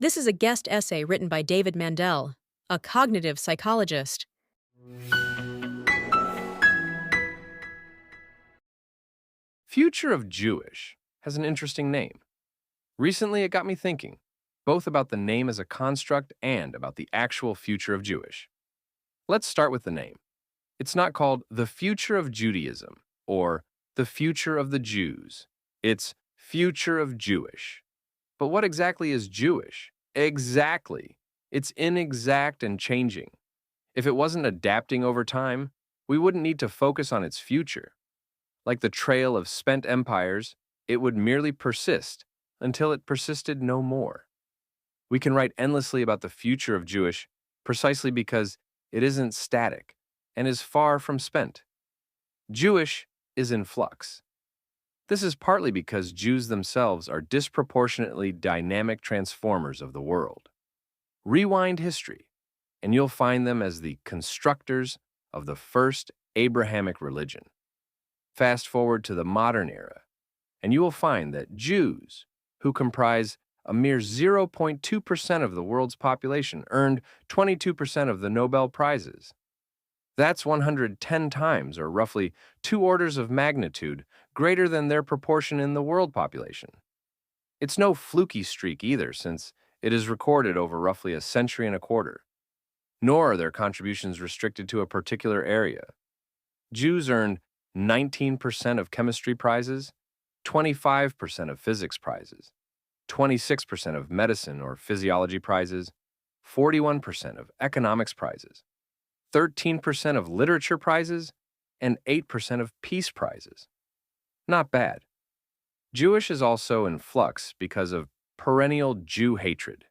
This is a guest essay written by David Mandel, a cognitive psychologist. Future of Jewish has an interesting name. Recently, it got me thinking, both about the name as a construct and about the actual future of Jewish. Let's start with the name. It's not called the future of Judaism or the future of the Jews. It's future of Jewish. But what exactly is Jewish? Exactly. It's inexact and changing. If it wasn't adapting over time, we wouldn't need to focus on its future. Like the trail of spent empires, it would merely persist until it persisted no more. We can write endlessly about the future of Jewish precisely because it isn't static and is far from spent. Jewish is in flux. This is partly because Jews themselves are disproportionately dynamic transformers of the world. Rewind history, and you'll find them as the constructors of the first Abrahamic religion. Fast forward to the modern era, and you will find that Jews, who comprise a mere 0.2% of the world's population, earned 22% of the Nobel Prizes. That's 110 times, or roughly 2 orders of magnitude, greater than their proportion in the world population. It's no fluky streak either, since it is recorded over roughly a century and a quarter. Nor are their contributions restricted to a particular area. Jews earned 19% of chemistry prizes, 25% of physics prizes, 26% of medicine or physiology prizes, 41% of economics prizes, 13% of literature prizes, and 8% of peace prizes. Not bad. Jewish is also in flux because of perennial Jew hatred,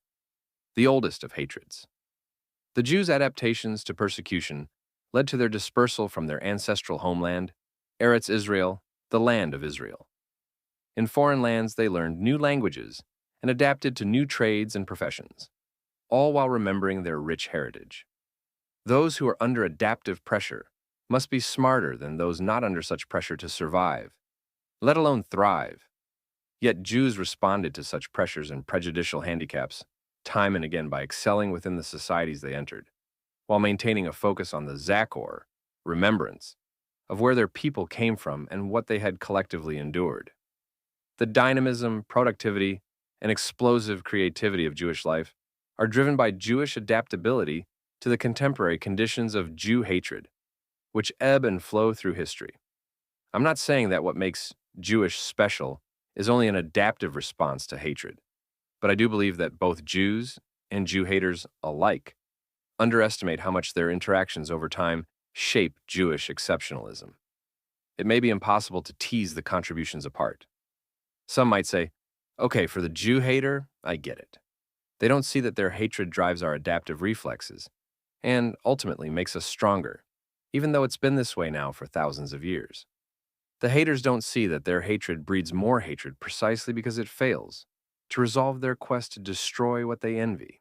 the oldest of hatreds. The Jews' adaptations to persecution led to their dispersal from their ancestral homeland, Eretz Israel, the land of Israel. In foreign lands, they learned new languages and adapted to new trades and professions, all while remembering their rich heritage. Those who are under adaptive pressure must be smarter than those not under such pressure to survive, let alone thrive. Yet Jews responded to such pressures and prejudicial handicaps time and again by excelling within the societies they entered, while maintaining a focus on the Zakor, remembrance, of where their people came from and what they had collectively endured. The dynamism, productivity, and explosive creativity of Jewish life are driven by Jewish adaptability to the contemporary conditions of Jew hatred, which ebb and flow through history. I'm not saying that what makes Jewish special is only an adaptive response to hatred, but I do believe that both Jews and Jew haters alike underestimate how much their interactions over time shape Jewish exceptionalism. It may be impossible to tease the contributions apart. Some might say, okay, for the Jew hater, I get it. They don't see that their hatred drives our adaptive reflexes and ultimately makes us stronger, even though it's been this way now for thousands of years. The haters don't see that their hatred breeds more hatred precisely because it fails to resolve their quest to destroy what they envy.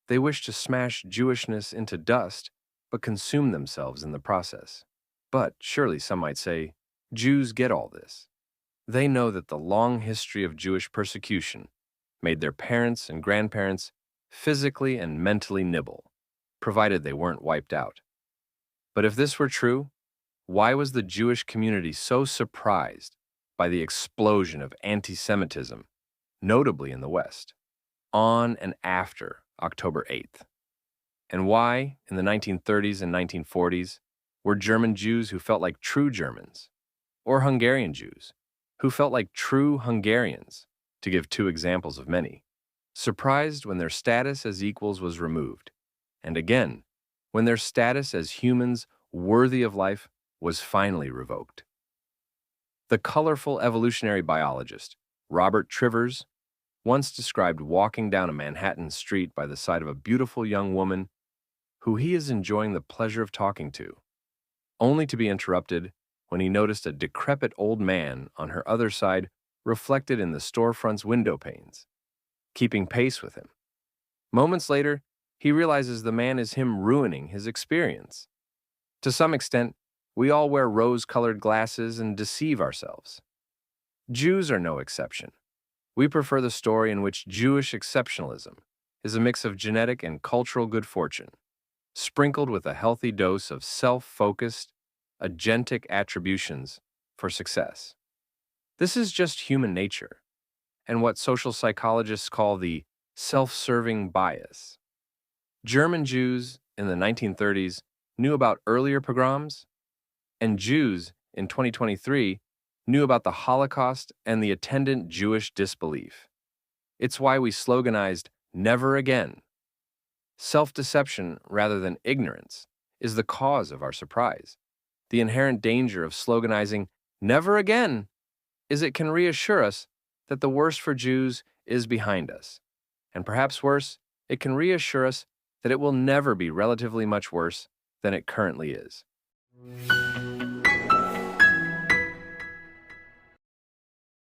They wish to smash Jewishness into dust, but consume themselves in the process. But surely some might say, Jews get all this. They know that the long history of Jewish persecution made their parents and grandparents physically and mentally nibble, provided they weren't wiped out. But if this were true, why was the Jewish community so surprised by the explosion of anti-Semitism, notably in the West, on and after October 8th? And why, in the 1930s and 1940s, were German Jews who felt like true Germans, or Hungarian Jews who felt like true Hungarians, to give 2 examples of many, surprised when their status as equals was removed, and again, when their status as humans worthy of life was finally revoked? The colorful evolutionary biologist Robert Trivers once described walking down a Manhattan street by the side of a beautiful young woman who he is enjoying the pleasure of talking to, only to be interrupted when he noticed a decrepit old man on her other side reflected in the storefront's window panes, keeping pace with him. Moments later, he realizes the man is him ruining his experience. To some extent, we all wear rose-colored glasses and deceive ourselves. Jews are no exception. We prefer the story in which Jewish exceptionalism is a mix of genetic and cultural good fortune, sprinkled with a healthy dose of self-focused, agentic attributions for success. This is just human nature, and what social psychologists call the self-serving bias. German Jews in the 1930s knew about earlier pogroms, and Jews in 2023 knew about the Holocaust and the attendant Jewish disbelief. It's why we sloganized, "Never again." Self-deception rather than ignorance is the cause of our surprise. The inherent danger of sloganizing, "Never again," is it can reassure us that the worst for Jews is behind us. And perhaps worse, it can reassure us that it will never be relatively much worse than it currently is.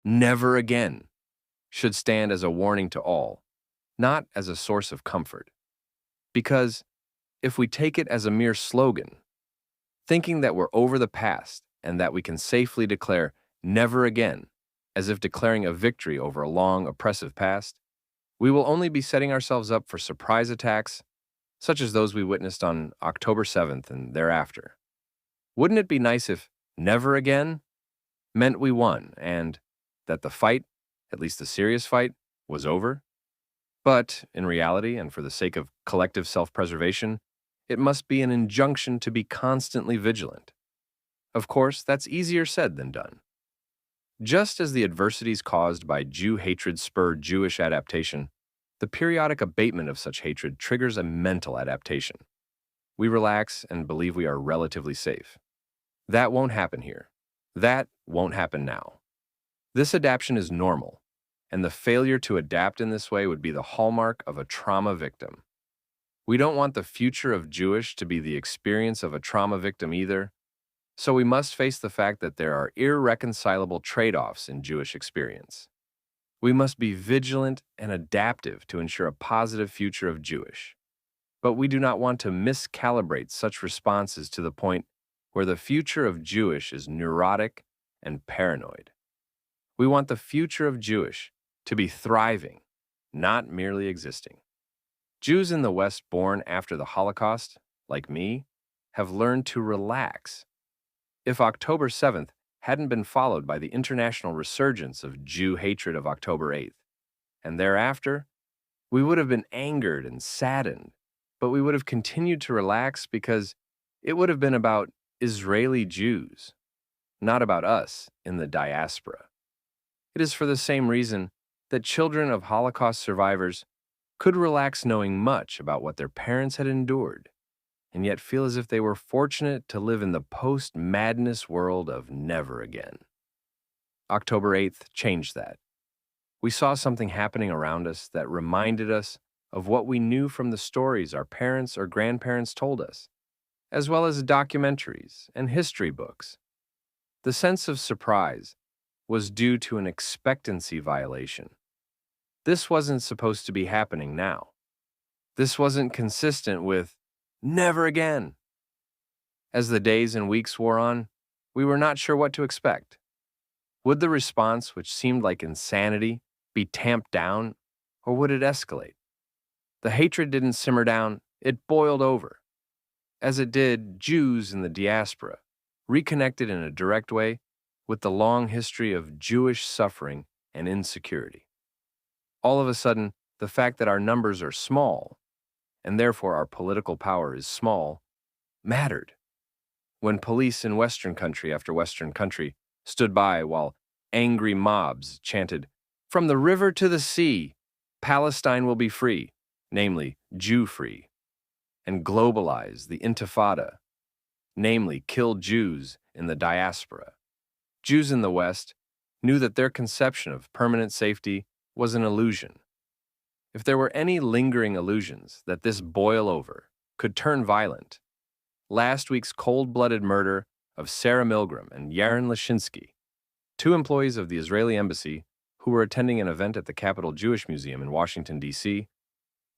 Never again should stand as a warning to all, not as a source of comfort. Because if we take it as a mere slogan, thinking that we're over the past and that we can safely declare never again, as if declaring a victory over a long, oppressive past, we will only be setting ourselves up for surprise attacks, such as those we witnessed on October 7th and thereafter. Wouldn't it be nice if never again meant we won and that the fight, at least the serious fight, was over? But in reality, and for the sake of collective self-preservation, it must be an injunction to be constantly vigilant. Of course, that's easier said than done. Just as the adversities caused by Jew hatred spur Jewish adaptation, the periodic abatement of such hatred triggers a mental adaptation. We relax and believe we are relatively safe. That won't happen here. That won't happen now. This adaptation is normal, and the failure to adapt in this way would be the hallmark of a trauma victim. We don't want the future of Jewish to be the experience of a trauma victim either, so we must face the fact that there are irreconcilable trade-offs in Jewish experience. We must be vigilant and adaptive to ensure a positive future of Jewish. But we do not want to miscalibrate such responses to the point where the future of Jewish is neurotic and paranoid. We want the future of Jewish to be thriving, not merely existing. Jews in the West born after the Holocaust, like me, have learned to relax. If October 7th hadn't been followed by the international resurgence of Jew hatred of October 8th, and thereafter, we would have been angered and saddened, but we would have continued to relax because it would have been about Israeli Jews, not about us in the diaspora. It is for the same reason that children of Holocaust survivors could relax knowing much about what their parents had endured, and yet feel as if they were fortunate to live in the post-madness world of never again. October 8th changed that. We saw something happening around us that reminded us of what we knew from the stories our parents or grandparents told us, as well as documentaries and history books. The sense of surprise was due to an expectancy violation. This wasn't supposed to be happening now. This wasn't consistent with never again. As the days and weeks wore on, we were not sure what to expect. Would the response, which seemed like insanity, be tamped down, or would it escalate? The hatred didn't simmer down, it boiled over. As it did, Jews in the diaspora reconnected in a direct way with the long history of Jewish suffering and insecurity. All of a sudden, the fact that our numbers are small, and therefore our political power is small, mattered. When police in Western country after Western country stood by while angry mobs chanted, "From the river to the sea, Palestine will be free," namely, Jew-free, and globalize the Intifada, namely, kill Jews in the diaspora. Jews in the West knew that their conception of permanent safety was an illusion. If there were any lingering illusions that this boil over could turn violent, last week's cold-blooded murder of Sarah Milgram and Yaron Lashinsky, two employees of the Israeli embassy who were attending an event at the Capitol Jewish Museum in Washington, D.C.,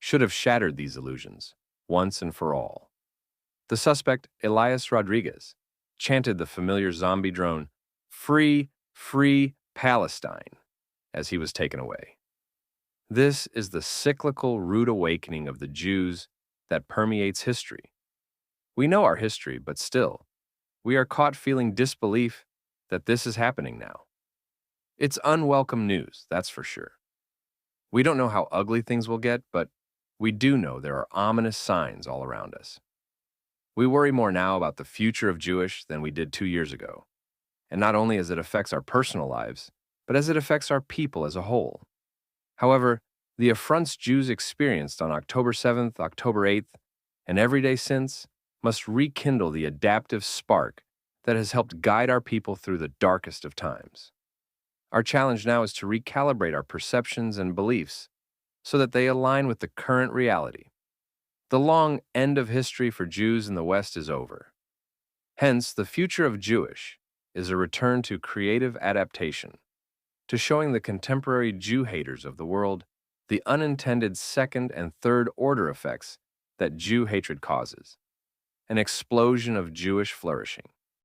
should have shattered these illusions once and for all. The suspect, Elias Rodriguez, chanted the familiar zombie drone, "Free, free Palestine," as he was taken away. This is the cyclical rude awakening of the Jews that permeates history. We know our history, but still, we are caught feeling disbelief that this is happening now. It's unwelcome news, that's for sure. We don't know how ugly things will get, but we do know there are ominous signs all around us. We worry more now about the future of Jewish than we did 2 years ago. And not only as it affects our personal lives, but as it affects our people as a whole. However, the affronts Jews experienced on October 7th, October 8th, and every day since must rekindle the adaptive spark that has helped guide our people through the darkest of times. Our challenge now is to recalibrate our perceptions and beliefs so that they align with the current reality. The long end of history for Jews in the West is over. Hence, the future of Jewish is a return to creative adaptation, to showing the contemporary Jew haters of the world the unintended second and third order effects that Jew hatred causes, an explosion of Jewish flourishing.